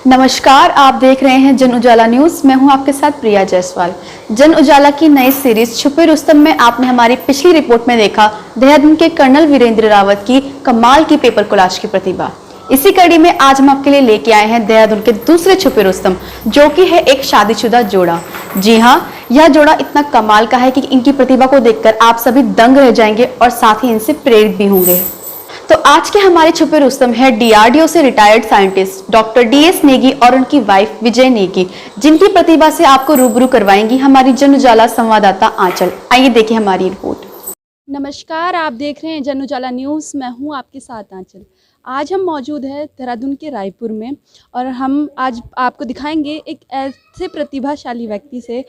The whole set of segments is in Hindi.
नमस्कार, आप देख रहे हैं जन उजाला न्यूज। मैं हूं आपके साथ प्रिया जायसवाल। जन उजाला की नई सीरीज छुपे रुस्तम में आपने हमारी पिछली रिपोर्ट में देखा देहरादून के कर्नल वीरेंद्र रावत की कमाल की पेपर कोलाज की प्रतिभा। इसी कड़ी में आज हम आपके लिए लेके आए हैं देहरादून के दूसरे छुपे रुस्तम, जो कि है एक शादीशुदा जोड़ा। जी हाँ, यह जोड़ा इतना कमाल का है कि इनकी प्रतिभा को देखकर आप सभी दंग रह जाएंगे और साथ ही इनसे प्रेरित भी होंगे। तो आज के हमारे छुपे रुस्तम है डीआरडीओ से retired scientist doctor DS Negi और उनकी वाइफ विजय नेगी, जिनकी प्रतिभा से आपको रूबरू करवाएंगी हमारी जन उजाला संवाददाता आंचल। आइए देखें हमारी रिपोर्ट। नमस्कार, आप देख रहे हैं जन उजाला न्यूज़। मैं हूं आपके साथ आंचल। आज हम मौजूद हैं देहरादून के रायपुर में और हम आज आपको दिखाएंगे एक ऐसे प्रतिभाशाली व्यक्ति से,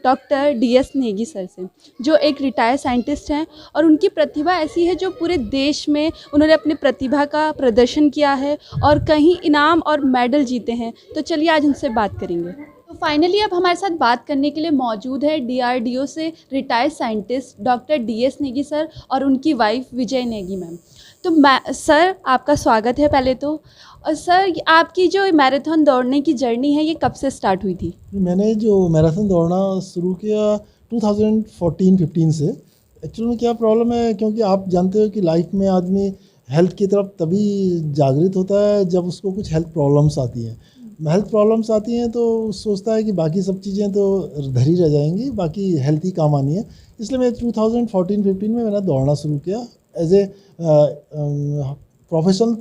डॉक्टर डीएस नेगी सर से, जो एक रिटायर्ड साइंटिस्ट हैं और उनकी प्रतिभा ऐसी है जो पूरे देश में उन्होंने अपनी प्रतिभा का प्रदर्शन किया है और कई इनाम और मेडल जीते हैं। तो चलिए आज उनसे बात करेंगे। तो फाइनली अब हमारे साथ बात करने के लिए मौजूद है डीआरडीओ से retired scientist doctor DS Negi sir और उनकी वाइफ विजय नेगी मैम। तो सर, आपका स्वागत है पहले तो। और सर, आपकी जो मैराथन दौड़ने की जर्नी है ये कब से स्टार्ट हुई थी? मैंने जो मैराथन दौड़ना शुरू किया 2014-15 से। एक्चुअली में क्या प्रॉब्लम है, क्योंकि आप जानते हो कि लाइफ में आदमी हेल्थ की तरफ तभी जागृत होता है जब उसको कुछ हेल्थ प्रॉब्लम्स आती हैं। हेल्थ प्रॉब्लम्स आती हैं तो सोचता है कि बाकी सब चीज़ें तो धरी रह जाएंगी, बाकी हेल्थ ही काम आनी है। इसलिए मैं 2014-15 में मैंने दौड़ना शुरू किया एज ए प्रोफेशनल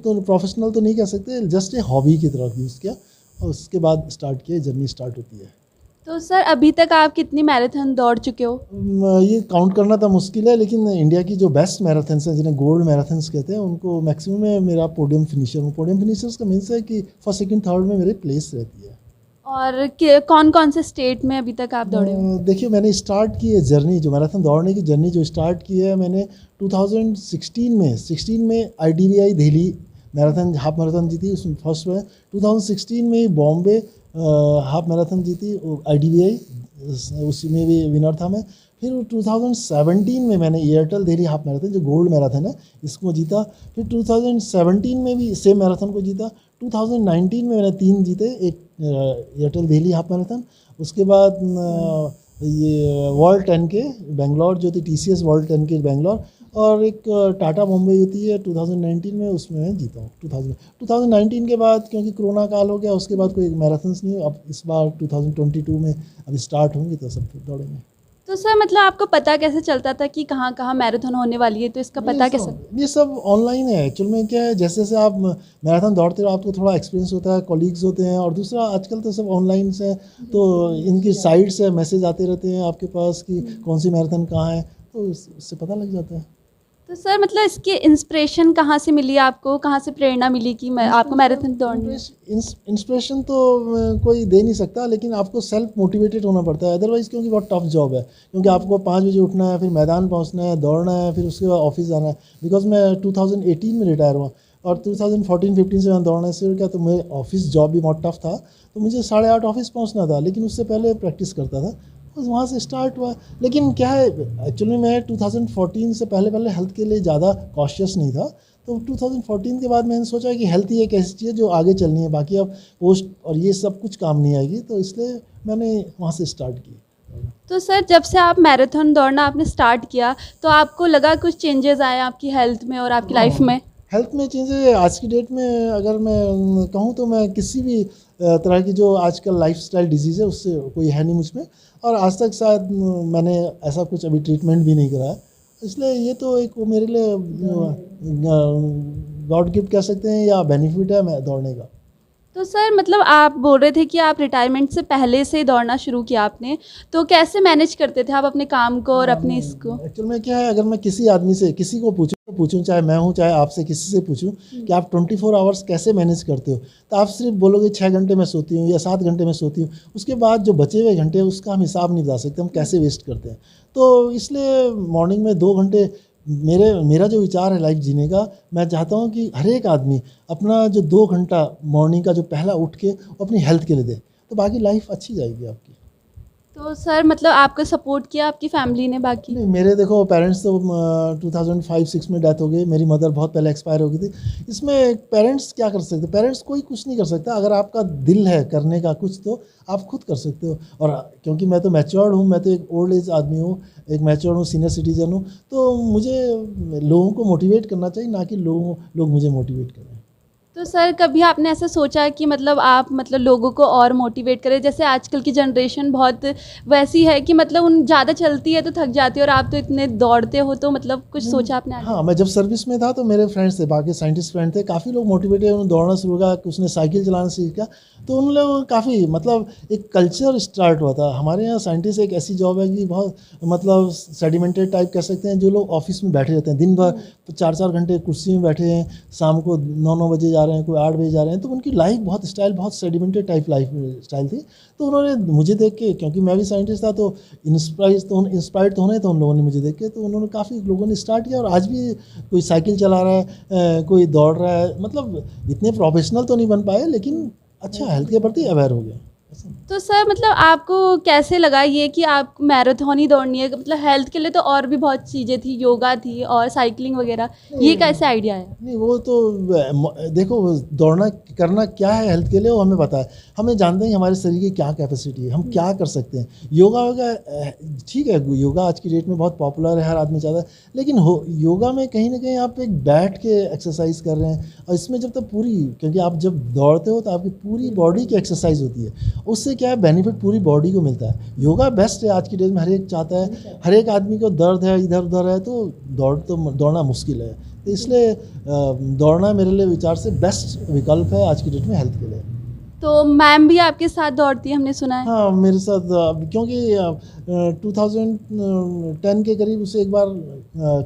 तो नहीं कह सकते, जस्ट ए हॉबी की तरफ यूज़ किया और उसके बाद स्टार्ट किया, जर्नी स्टार्ट होती है। तो सर, अभी तक आप कितनी मैराथन दौड़ चुके हो? ये काउंट करना तो मुश्किल है, लेकिन इंडिया की जो बेस्ट मैराथन्स हैं, जिन्हें गोल्ड मैराथन्स कहते हैं, उनको मैक्सिमम में मेरा पोडियम फिनिशर हूँ। पोडियम फिनिशर्स का मीन्स है कि फर्स्ट सेकंड थर्ड में मेरी प्लेस रहती है। और कौन कौन से स्टेट में अभी तक आप दौड़े हो? देखिए, मैंने स्टार्ट की है जर्नी, जो मैराथन दौड़ने की जर्नी जो स्टार्ट की है मैंने 2016 में IDBI Delhi marathon half marathon जीती, उसमें फर्स्ट में। 2016 में बॉम्बे हाफ मैराथन जीती IDBI, उसी में भी विनर था मैं। फिर 2017 में मैंने एयरटेल दिल्ली हाफ मैराथन, जो गोल्ड मैराथन है, इसको जीता। फिर 2017 में भी सेम मैराथन को जीता। 2019 में मैंने 3 जीते, एक एयरटेल दिल्ली हाफ मैराथन, उसके बाद ये वर्ल्ड 10K बेंगलोर जो थी, TCS वर्ल्ड 10K बेंगलोर, और एक टाटा मुंबई होती है 2019 में, उसमें मैं जीता हूँ। 2019 के बाद क्योंकि कोरोना काल हो गया, उसके बाद कोई मैराथन्स नहीं। अब इस बार 2022 में अभी स्टार्ट होंगी तो सब दौड़ेंगे। तो सर, मतलब आपको पता कैसे चलता था कि कहाँ कहाँ मैराथन होने वाली है? तो इसका पता कैसे? ये सब ऑनलाइन है। एक्चुअल में क्या है, जैसे जैसे आप मैराथन दौड़ते हो आपको थोड़ा एक्सपीरियंस होता है, कॉलीग्स होते हैं, और दूसरा आजकल तो सब ऑनलाइन से, तो इनकी साइट से मैसेज आते रहते हैं आपके पास कि कौन सी मैराथन कहाँ है, तो उससे पता लग जाता है। तो सर, मतलब इसकी इंस्पिरेशन कहाँ से मिली आपको? कहाँ से प्रेरणा मिली कि आपको मैराथन दौड़नी? इंस्पिरेशन तो कोई दे नहीं सकता, लेकिन आपको सेल्फ मोटिवेटेड होना पड़ता है अदरवाइज़, क्योंकि बहुत टफ जॉब है। क्योंकि आपको 5 बजे उठना है, फिर मैदान पहुंचना है, दौड़ना है, फिर उसके बाद ऑफिस जाना है। बिकॉज मैं 2018 में रिटायर हुआ और 2014-15 से मैं दौड़ना शुरू किया, तो मेरे ऑफिस जॉब भी बहुत टफ था, तो मुझे 8:30 ऑफिस पहुँचना था, लेकिन उससे पहले प्रैक्टिस करता था, बस वहाँ से स्टार्ट हुआ। लेकिन क्या है, एक्चुअली मैं 2014 से पहले हेल्थ के लिए ज़्यादा कॉशियस नहीं था, तो 2014 के बाद मैंने सोचा कि हेल्थ ही एक ऐसी चीज़ है जो आगे चलनी है, बाकी अब पोस्ट और ये सब कुछ काम नहीं आएगी, तो इसलिए मैंने वहाँ से स्टार्ट की। तो सर, जब से आप मैराथन दौड़ना आपने स्टार्ट किया तो आपको लगा कुछ चेंजेस आए आपकी हेल्थ में और आपकी लाइफ में? हेल्थ में चेंजेस आज की डेट में अगर मैं कहूँ तो मैं किसी भी तरह की जो आजकल लाइफस्टाइल डिजीज़ है उससे कोई है नहीं मुझ में, और आज तक शायद मैंने ऐसा कुछ अभी ट्रीटमेंट भी नहीं कराया। इसलिए ये तो एक वो मेरे लिए गॉड गिफ्ट कह सकते हैं या बेनिफिट है मैं दौड़ने का। तो सर, मतलब आप बोल रहे थे कि आप रिटायरमेंट से पहले से दौड़ना शुरू किया आपने, तो कैसे मैनेज करते थे आप अपने काम को और अपने इसको? एक्चुअल में क्या है, अगर मैं किसी आदमी से किसी को पूछूं, चाहे मैं हूं चाहे आपसे किसी से पूछूं कि आप 24 आवर्स कैसे मैनेज करते हो, तो आप सिर्फ बोलोगे 6 घंटे में सोती हूँ या 7 घंटे में सोती हूँ। उसके बाद जो बचे हुए घंटे उसका हम हिसाब नहीं बता सकते हम कैसे वेस्ट करते हैं। तो इसलिए मॉर्निंग में 2 घंटे मेरा जो विचार है लाइफ जीने का, मैं चाहता हूँ कि हर एक आदमी अपना जो 2 घंटा मॉर्निंग का जो पहला उठ के अपनी हेल्थ के लिए दे, तो बाकी लाइफ अच्छी जाएगी आपकी। तो सर मतलब आपको सपोर्ट किया आपकी फैमिली ने बाकी? नहीं, मेरे देखो पेरेंट्स तो 2005-6 में डेथ हो गई, मेरी मदर बहुत पहले एक्सपायर हो गई थी। इसमें पेरेंट्स क्या कर सकते, पेरेंट्स कोई कुछ नहीं कर सकता। अगर आपका दिल है करने का कुछ तो आप खुद कर सकते हो। और क्योंकि मैं तो मैच्योर्ड हूँ, मैं तो एक ओल्ड एज आदमी हूँ, एक मैच्योर्ड हूँ, सीनियर सिटीजन हूँ, तो मुझे लोगों को मोटिवेट करना चाहिए, ना कि लोग मुझे मोटिवेट करें। तो सर कभी आपने ऐसा सोचा कि मतलब आप मतलब लोगों को और मोटिवेट करें? जैसे आजकल की जनरेशन बहुत वैसी है कि मतलब उन ज़्यादा चलती है तो थक जाती है, और आप तो इतने दौड़ते हो, तो मतलब कुछ सोचा आपने आगे? हाँ, मैं जब सर्विस में था तो मेरे फ्रेंड्स थे, बाकी साइंटिस्ट फ्रेंड थे, काफ़ी लोग मोटिवेटेड, उन्होंने दौड़ना शुरू किया, उसने साइकिल चलाना सीखा, तो उन लोग काफ़ी मतलब एक कल्चर स्टार्ट हुआ था। हमारे यहाँ साइंटिस्ट एक ऐसी जॉब है कि बहुत मतलब सेडिमेंटेड टाइप कह सकते हैं, जो लोग ऑफिस में बैठे रहते हैं दिन भर, 4-4 घंटे कुर्सी में बैठे हैं, शाम को 9-9 बजे जा रहे हैं, कोई 8 बजे जा रहे हैं, तो उनकी लाइफ बहुत सेडिमेंटेड टाइप लाइफ स्टाइल थी। तो उन्होंने मुझे देख के, क्योंकि मैं भी साइंटिस्ट था, तो इंस्पायर्ड तो होने थे उन लोगों ने मुझे देख के, तो उन्होंने काफ़ी लोगों ने स्टार्ट किया, और आज भी कोई साइकिल चला रहा है, कोई दौड़ रहा है, मतलब इतने प्रोफेशनल तो नहीं बन पाए, लेकिन अच्छा हेल्थ के प्रति अवेयर हो गया। तो सर मतलब आपको कैसे लगा ये कि आप मैराथन ही दौड़नी है? मतलब हेल्थ के लिए तो और भी बहुत चीज़ें थी, योगा थी और साइकिलिंग वगैरह, ये कैसे आइडिया आया? नहीं, वो तो देखो, दौड़ना करना क्या है हेल्थ के लिए, वो हमें पता है। हमें जानते हैं कि हमारे शरीर की क्या कैपेसिटी है, हम क्या कर सकते हैं। योगा वोगा ठीक है, योगा आज की डेट में बहुत पॉपुलर है, हर आदमी चाहता है, लेकिन योगा में कहीं ना कहीं आप एक बैठ के एक्सरसाइज कर रहे हैं, और इसमें जब तक पूरी, क्योंकि आप जब दौड़ते हो तो आपकी पूरी बॉडी की एक्सरसाइज होती है, उससे क्या है बेनिफिट पूरी बॉडी को मिलता है। योगा बेस्ट है आज की डेट में, हर एक चाहता है, हर एक आदमी को दर्द है, इधर उधर है, तो दौड़ना मुश्किल है, तो इसलिए दौड़ना मेरे लिए विचार से बेस्ट विकल्प है आज की डेट में हेल्थ के लिए। तो मैम भी आपके साथ दौड़ती है, हमने सुना है। हाँ, मेरे साथ क्योंकि 2010 के करीब उसे एक बार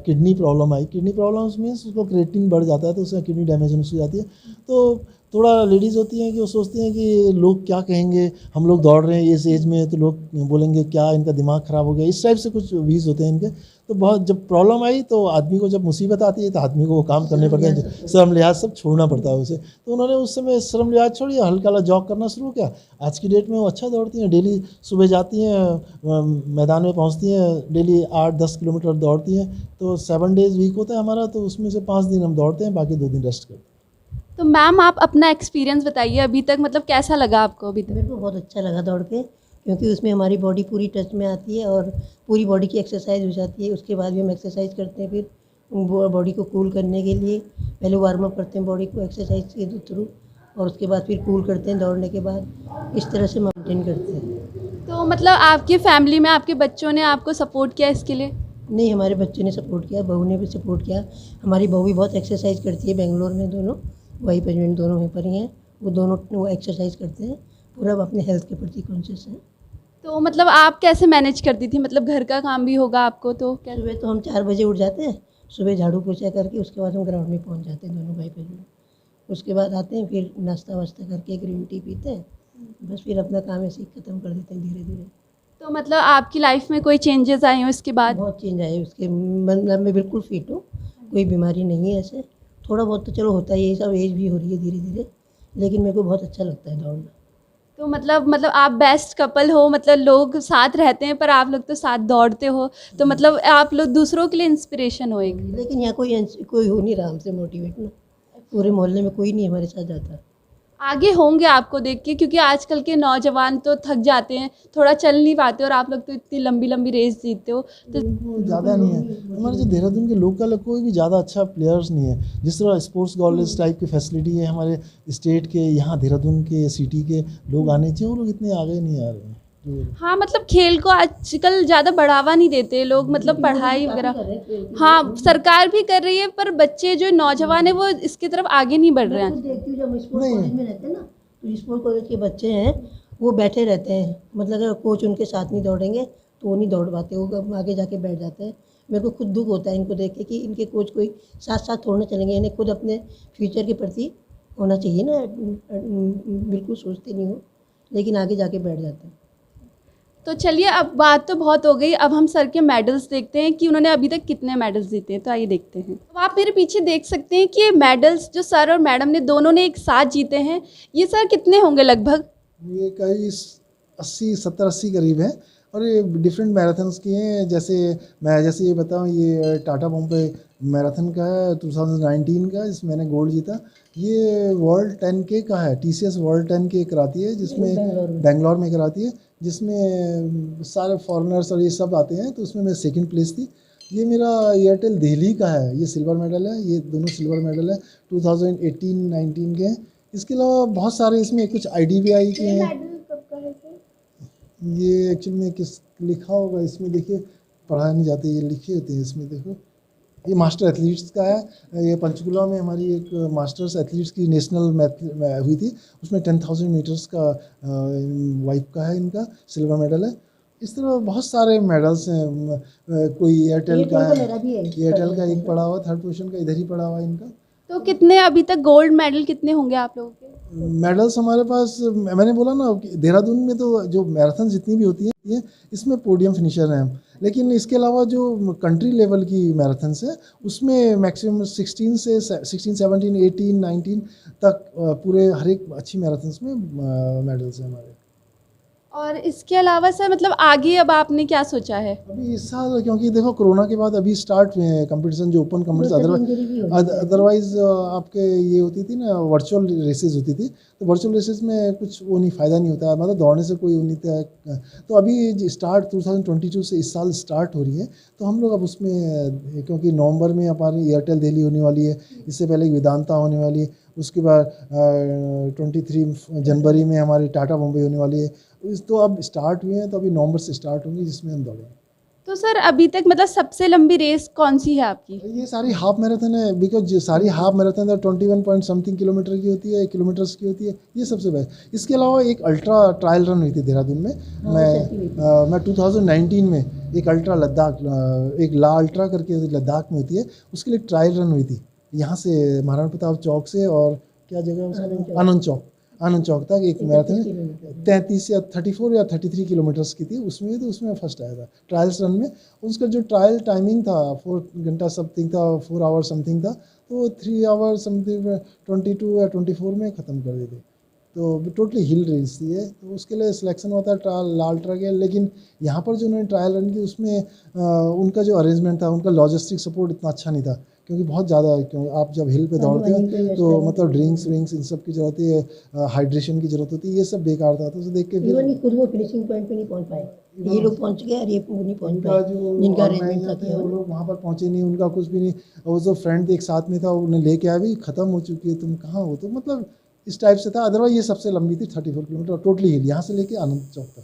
किडनी प्रॉब्लम आई। किडनी प्रॉब्लम मीन्स उसको क्रिएटिनिन बढ़ जाता है, तो उससे किडनी डैमेज होने से जाती है। तो थोड़ा लेडीज़ होती हैं कि वो सोचती हैं कि लोग क्या कहेंगे, हम लोग दौड़ रहे हैं इस एज में, तो लोग बोलेंगे क्या इनका दिमाग ख़राब हो गया, इस टाइप से कुछ व्यूज़ होते हैं इनके। तो बहुत जब प्रॉब्लम आई, तो आदमी को जब मुसीबत आती है, तो आदमी को वो काम करने पड़ते हैं, शर्म लिहाज सब छोड़ना पड़ता है उसे। तो उन्होंने उस समय शर्म लिहाज छोड़ी, हल्का हल्का जॉग करना शुरू किया। आज की डेट में वो अच्छा दौड़ती हैं, डेली सुबह जाती हैं, मैदान में पहुंचती हैं, डेली 8-10 किलोमीटर दौड़ती हैं। तो 7 डेज़ वीक होता है हमारा, तो उसमें से 5 दिन हम दौड़ते हैं, बाकी 2 दिन रेस्ट करते हैं। तो मैम आप अपना एक्सपीरियंस बताइए अभी तक, मतलब कैसा लगा आपको अभी तक? मेरे को बहुत अच्छा लगा दौड़ के, क्योंकि उसमें हमारी बॉडी पूरी टच में आती है और पूरी बॉडी की एक्सरसाइज हो जाती है। उसके बाद भी हम एक्सरसाइज करते हैं, फिर बॉडी को कूल करने के लिए पहले वार्म अप करते हैं बॉडी को एक्सरसाइज के थ्रू, और उसके बाद फिर कूल करते हैं दौड़ने के बाद। इस तरह से मेंटेन करते हैं। तो मतलब आपकी फैमिली में आपके बच्चों ने आपको सपोर्ट किया इसके लिए? नहीं, हमारे बच्चे ने सपोर्ट किया, बहू ने भी सपोर्ट किया। हमारी बहू भी बहुत एक्सरसाइज करती है, बेंगलोर में दोनों वाइफ हस्बैंड दोनों वहीं पर ही हैं। वो दोनों वो एक्सरसाइज करते हैं, पूरा अपने हेल्थ के प्रति कॉन्शियस हैं। तो मतलब आप कैसे मैनेज करती थी, मतलब घर का काम भी होगा आपको, तो कैसे? सुबह तो हम 4 बजे उठ जाते हैं, सुबह झाड़ू पोछा करके उसके बाद हम ग्राउंड में पहुंच जाते हैं दोनों भाई बहन। उसके बाद आते हैं, फिर नाश्ता वास्ता करके ग्रीन टी पीते हैं, बस फिर अपना काम ऐसे ही ख़त्म कर देते हैं धीरे धीरे। तो मतलब आपकी लाइफ में कोई चेंजेस आए हो इसके बाद? बहुत चेंज आए उसके, मतलब मैं बिल्कुल फिट हूँ, कोई बीमारी नहीं है ऐसे। थोड़ा बहुत तो चलो होता ही है, सब एज भी हो रही है धीरे धीरे, लेकिन मेरे को बहुत अच्छा लगता है दौड़ना। तो मतलब आप बेस्ट कपल हो, मतलब लोग साथ रहते हैं पर आप लोग तो साथ दौड़ते हो, तो मतलब आप लोग दूसरों के लिए इंस्पिरेशन हो एक। लेकिन यहाँ कोई हो नहीं रहा हमसे मोटिवेट ना, पूरे मोहल्ले में कोई नहीं हमारे साथ जाता। आगे होंगे आपको देख के, क्योंकि आजकल के नौजवान तो थक जाते हैं, थोड़ा चल नहीं पाते, और आप लोग तो इतनी लंबी लंबी रेस जीतते हो। तो ज़्यादा नहीं है हमारे जो देहरादून के लोकल है, कोई भी ज़्यादा अच्छा प्लेयर्स नहीं है। जिस तरह स्पोर्ट्स कॉलेज टाइप की फैसिलिटी है हमारे स्टेट के, यहाँ देहरादून के सिटी के लोग आने चाहिए, वो लोग इतने आगे नहीं आ रहे हैं। हाँ, मतलब खेल को आजकल ज़्यादा बढ़ावा नहीं देते लोग, मतलब पढ़ाई वगैरह। हाँ, सरकार भी कर रही है, पर बच्चे जो नौजवान है वो इसकी तरफ आगे नहीं बढ़ रहे हैं। देखती हूँ जब स्पोर्ट्स कॉलेज में रहते हैं ना, तो स्पोर्ट्स कॉलेज के बच्चे हैं वो बैठे रहते हैं, मतलब अगर कोच उनके साथ नहीं दौड़ेंगे तो वो नहीं दौड़ पाते, वो आगे जाके बैठ जाते हैं। मेरे को खुद दुख होता है इनको देख के कि इनके कोच कोई साथ साथ थोड़ना चलेंगे, इन्हें खुद अपने फ्यूचर के प्रति होना चाहिए ना, बिल्कुल सोचते नहीं हो, लेकिन आगे जाके बैठ जाते हैं। तो चलिए, अब बात तो बहुत हो गई, अब हम सर के मेडल्स देखते हैं कि उन्होंने अभी तक कितने मेडल्स जीते हैं। तो आइए देखते हैं। अब आप मेरे पीछे देख सकते हैं कि ये मेडल्स जो सर और मैडम ने दोनों ने एक साथ जीते हैं, ये सर कितने होंगे लगभग? ये कई 80, 70, 80 करीब है। और ये डिफरेंट मैराथन्स किए हैं। जैसे ये बताऊँ, ये टाटा बॉम्बे मैराथन का है 2019 का, जिसमें मैंने गोल्ड जीता। ये वर्ल्ड 10K का है, TCS वर्ल्ड 10K कराती है, जिसमें बेंगलोर में कराती है, जिसमें सारे फॉरेनर्स और ये सब आते हैं। तो उसमें मैं सेकंड प्लेस थी। ये मेरा एयरटेल दिल्ली का है, ये सिल्वर मेडल है। ये दोनों सिल्वर मेडल है 2018-19 के हैं। इसके अलावा बहुत सारे इसमें कुछ IDBI के हैं। ये एक्चुअली में किस लिखा होगा इसमें, देखिए पढ़ा नहीं जाते, ये लिखे होते हैं इसमें। देखो ये मास्टर एथलीट्स का है। ये पंचकुला में हमारी एक मास्टर्स एथलीट्स की नेशनल मैथ हुई थी, उसमें 10,000 मीटर्स का वाइफ का है, इनका सिल्वर मेडल है। इस तरह बहुत सारे मेडल्स हैं। कोई एयरटेल का है, एयरटेल का एक पड़ा हुआ, थर्ड पोजीशन का इधर ही पड़ा हुआ है इनका। तो कितने अभी तक गोल्ड मेडल कितने होंगे आप लोगों के? मेडल्स हमारे पास, मैंने बोला ना कि देहरादून में तो जो मैराथन जितनी भी होती है इसमें पोडियम फिनिशर हैं हम। लेकिन इसके अलावा जो कंट्री लेवल की मैराथन्स है उसमें मैक्सिमम 16, 17, 18, 19 तक पूरे हर एक अच्छी मैराथन्स में मेडल्स हैं हमारे। और इसके अलावा सर मतलब आगे अब आपने क्या सोचा है? अभी इस साल, क्योंकि देखो कोरोना के बाद अभी स्टार्ट हुए हैं कंपटीशन, जो ओपन कंपटीशन, अदरवाइज आपके ये होती थी ना, वर्चुअल रेसेस होती थी। तो वर्चुअल रेसेस में कुछ वो नहीं, फ़ायदा नहीं होता है, मतलब दौड़ने से कोई वो नहीं था। तो अभी स्टार्ट 2022 से इस साल स्टार्ट हो रही है। तो हम लोग अब उसमें, क्योंकि नवंबर में हमारी एयरटेल दिल्ली होने वाली है, इससे पहले वेदांता होने वाली है, उसके बाद 23 जनवरी में हमारी टाटा बॉम्बे होने वाली है। तो अब स्टार्ट हुए हैं, तो अभी नवंबर से स्टार्ट होंगी, जिसमें हम दौड़ेंगे। तो सर अभी तक मतलब सबसे लंबी रेस कौन सी है आपकी? ये सारी हाफ मैराथन है, बिकॉज सारी half marathon 21 point something kilometre की होती है, किलोमीटर्स की होती है, ये सबसे बेस्ट। इसके अलावा एक अल्ट्रा ट्रायल रन हुई थी देहरादून में। मैं 2019 में एक अल्ट्रा लद्दाख, एक ला अल्ट्रा करके लद्दाख में होती है, उसके लिए ट्रायल रन हुई थी यहाँ से महाराणा प्रताप चौक से, और क्या जगह उसका, आनंद चौक तक एक मैराथन 33 या 34 या 33 किलोमीटर्स की थी। उसमें तो उसमें फर्स्ट आया था ट्रायल्स रन में। उसका जो ट्रायल टाइमिंग था 4 घंटा समथिंग था, 4 आवर समथिंग था, तो 3 आवर समथिंग 22 या 24 में ख़त्म कर देते। तो टोटली हिल रेस थी है, तो उसके लिए सिलेक्शन होता है ट्रायल लाल ट्रा के। लेकिन यहाँ पर जो उन्होंने ट्रायल रन की उसमें उनका जो अरेंजमेंट था, उनका लॉजिस्टिक सपोर्ट इतना अच्छा नहीं था, क्योंकि बहुत ज़्यादा, क्योंकि आप जब हिल पे दौड़ते हो तो मतलब ड्रिंक्स इन सब की ज़रूरत है, हाइड्रेशन की ज़रूरत होती है, ये सब बेकार था। तो उसे देख के फिर खुद वो फिनिशिंग पॉइंट पे नहीं पहुंच पाए, ये लोग पहुंच गए और ये नहीं पहुंच उनका पाए, जो जिनका ऑर्गेनाइजर अरेंजमेंट थे था वो लोग वहाँ पर पहुँचे नहीं, उनका कुछ भी नहीं। और जो फ्रेंड एक साथ में था, उन्हें लेके आया, भी ख़त्म हो चुकी है, तुम कहाँ हो, तो मतलब इस टाइप से था। अदरवाइज ये सबसे लंबी थी 34 किलोमीटर टोटली हिल, यहाँ से लेके आनंद चौक तक।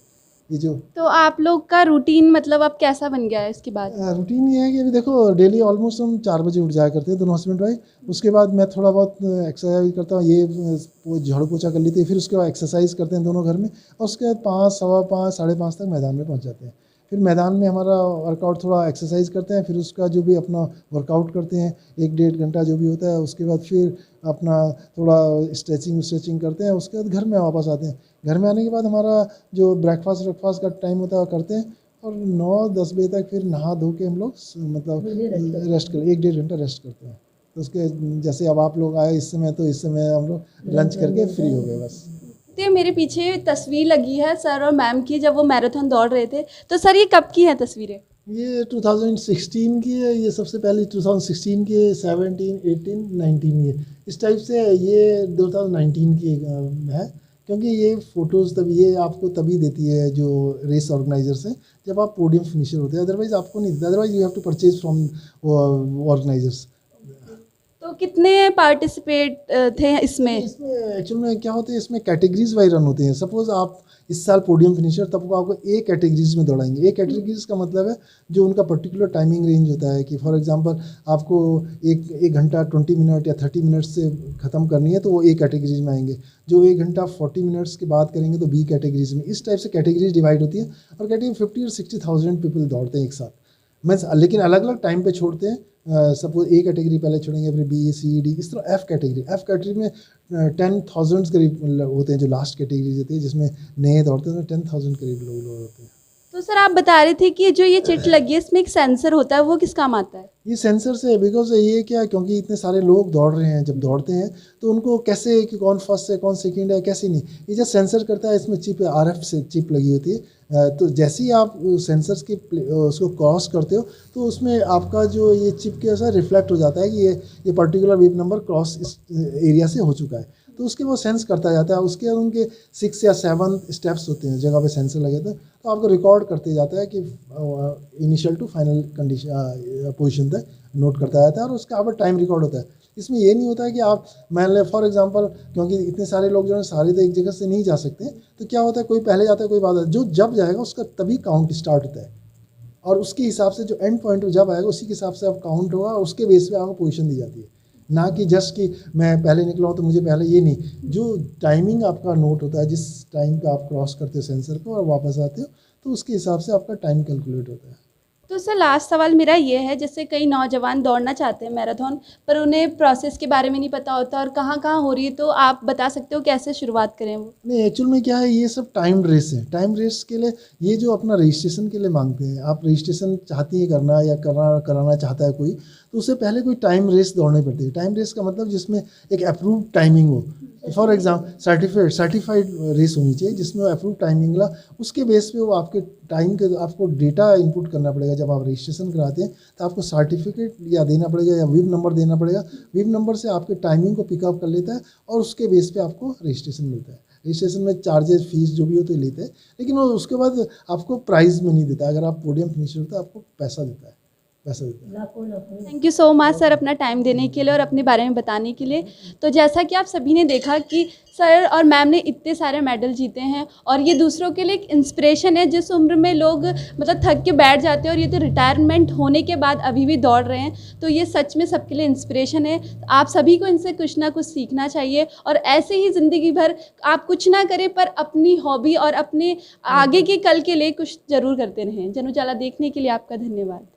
ये जो तो आप लोग का रूटीन मतलब अब कैसा बन गया है इसके बाद? रूटीन ये है कि अभी देखो डेली ऑलमोस्ट हम 4 बजे उठ जाया करते हैं दोनों हस्बैंड वाइफ। उसके बाद मैं थोड़ा बहुत एक्सरसाइज करता हूँ, ये झाड़ू पोछा कर लेते हैं, फिर उसके बाद एक्सरसाइज करते हैं दोनों घर में, और उसके बाद 5, सवा 5, 5:30 तक मैदान में पहुँच जाते हैं। फिर मैदान में हमारा वर्कआउट, थोड़ा एक्सरसाइज करते हैं, फिर उसका जो भी अपना वर्कआउट करते हैं 1-1.5 घंटा जो भी होता है। उसके बाद फिर अपना थोड़ा स्ट्रेचिंग करते हैं, उसके बाद घर में वापस आते हैं। घर में आने के बाद हमारा जो ब्रेकफास्ट का टाइम होता है वो करते हैं, और 9-10 बजे तक फिर नहा धो के हम लोग मतलब रेस्ट कर 1-1.5 घंटा रेस्ट करते हैं। तो उसके जैसे अब आप लोग आए इस समय, तो इस समय हम लोग लंच करके फ्री हो गए बस। तो मेरे पीछे तस्वीर लगी है सर और मैम की, जब वो मैराथन दौड़ रहे थे। तो सर ये कब की है तस्वीरें? ये 2016 की है, ये सबसे पहले 2016 की है, 17, 18, 19 ये इस टाइप से है। ये 2019 की है, क्योंकि ये फ़ोटोज़ तभी ये आपको तभी देती है जो रेस ऑर्गेनाइजर्स हैं, जब आप पोडियम फिनिशर होते हैं, अदरवाइज़ आपको नहीं देता। Otherwise you have to purchase from organisers. तो कितने पार्टिसिपेट थे इसमें? इसमें एक्चुअल में क्या होता है, इसमें कैटेगरीज वाइज रन होते हैं। सपोज आप इस साल पोडियम फिनिशर, तब को आपको ए कैटेगरीज में दौड़ाएंगे। ए कैटेगरीज का मतलब है जो उनका पर्टिकुलर टाइमिंग रेंज होता है, कि फॉर एग्जांपल आपको 1 घंटा 20 मिनट या 30 मिनट से ख़त्म करनी है, तो वो ए कैटेगरीज में आएंगे। जो 1 घंटा 40 मिनट्स की बात करेंगे तो बी कैटेगरीज में। इस टाइप से कैटेगरीज डिवाइड होती है, और कैटेगरी 50 और 60,000 पीपल दौड़ते हैं एक साथ। मैं लेकिन अलग अलग टाइम पे छोड़ते हैं। सपोज ए कैटेगरी पहले छोड़ेंगे, फिर बी, सी, डी, इस तरह एफ कैटेगरी में 10,000 करीब होते हैं, जो लास्ट कैटेगरी होती है जिसमें नए दौड़ते हैं, तो 10,000 करीब लोग होते हैं। तो सर आप बता रहे थे कि जो ये चिट लगी है इसमें एक सेंसर होता है, वो किस काम आता है? ये सेंसर से, बिकॉज ये क्या, क्योंकि इतने सारे लोग दौड़ रहे हैं, जब दौड़ते हैं तो उनको कैसे कि कौन फर्स्ट है कौन सेकंड है कैसे नहीं, ये जो सेंसर करता है, इसमें चिप RF से चिप लगी होती है। तो जैसे ही आप सेंसर्स के उसको क्रॉस करते हो तो उसमें आपका जो ये चिप के ऐसा रिफ्लेक्ट हो जाता है कि ये पर्टिकुलर वेब नंबर क्रॉस इस एरिया से हो चुका है, तो उसके वो सेंस करता जाता है। उसके उनके 6 या 7 स्टेप्स होते हैं जगह पे सेंसर लगे थे, तो आपको रिकॉर्ड करते जाता है कि initial to final condition position तक नोट करता जाता है, और उसका आपका टाइम रिकॉर्ड होता है। इसमें ये नहीं होता है कि आप मान लें फॉर एग्जांपल, क्योंकि इतने सारे लोग जो है सारे तो एक जगह से नहीं जा सकते, तो क्या होता है कोई पहले जाता है कोई बाद, जो जब जाएगा उसका तभी काउंट स्टार्ट होता है, और उसके हिसाब से जो एंड पॉइंट जब आएगा उसी के हिसाब से आप काउंट होगा, और उसके बेस पे आपको पोजीशन दी जाती है, ना कि जस्ट कि मैं पहले निकला हूँ तो मुझे पहले, ये नहीं। जो टाइमिंग आपका नोट होता है, जिस टाइम पे आप क्रॉस करते हो सेंसर को और वापस आते हो, तो उसके हिसाब से आपका टाइम कैलकुलेट होता है। तो सर लास्ट सवाल मेरा ये है, जैसे कई नौजवान दौड़ना चाहते हैं मैराथन, पर उन्हें प्रोसेस के बारे में नहीं पता होता और कहाँ कहाँ हो रही है, तो आप बता सकते हो कैसे शुरुआत करें वो? नहीं, एक्चुअल में क्या है, ये सब टाइम रेस है। टाइम रेस के लिए ये जो अपना रजिस्ट्रेशन के लिए मांगते हैं, आप रजिस्ट्रेशन चाहती हैं करना या कराना चाहता है कोई, तो उससे पहले कोई टाइम रेस दौड़नी पड़ती है। टाइम रेस का मतलब जिसमें एक अप्रूव टाइमिंग हो, फॉर एग्जाम्पल सर्टिफाइड रेस होनी चाहिए जिसमें अप्रूव टाइमिंग ला, उसके बेस पे वो आपके टाइम के आपको डेटा इनपुट करना पड़ेगा। जब आप रजिस्ट्रेशन कराते हैं तो आपको सर्टिफिकेट या देना पड़ेगा या विब नंबर देना पड़ेगा। विब नंबर से आपके टाइमिंग को पिकअप कर लेता है और उसके बेस पे आपको रजिस्ट्रेशन मिलता है। रजिस्ट्रेशन में चार्जेस फीस जो भी हो तो लेते हैं, लेकिन वो उसके बाद आपको प्राइज़ में नहीं देता। अगर आप पोडियम फिनिशर होता है आपको पैसा देता है। Thank you so much sir अपना टाइम देने के लिए और अपने बारे में बताने के लिए। तो जैसा कि आप सभी ने देखा कि सर और मैम ने इतने सारे मेडल जीते हैं और ये दूसरों के लिए एक इंस्पिरेशन है। जिस उम्र में लोग मतलब थक के बैठ जाते हैं और ये तो रिटायरमेंट होने के बाद अभी भी दौड़ रहे हैं, तो ये सच में सबके लिए इंस्पिरेशन है। आप सभी को इनसे कुछ ना कुछ सीखना चाहिए और ऐसे ही ज़िंदगी भर आप कुछ ना करें पर अपनी हॉबी और अपने आगे के कल के लिए कुछ ज़रूर करते रहें। जन उजाला देखने के लिए आपका धन्यवाद।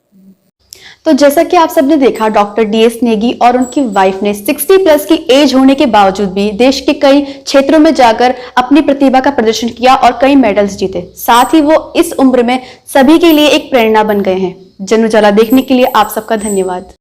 तो जैसा कि आप सबने देखा, डॉक्टर DS नेगी और उनकी वाइफ ने 60 प्लस की एज होने के बावजूद भी देश के कई क्षेत्रों में जाकर अपनी प्रतिभा का प्रदर्शन किया और कई मेडल्स जीते। साथ ही वो इस उम्र में सभी के लिए एक प्रेरणा बन गए हैं। जन उजाला देखने के लिए आप सबका धन्यवाद।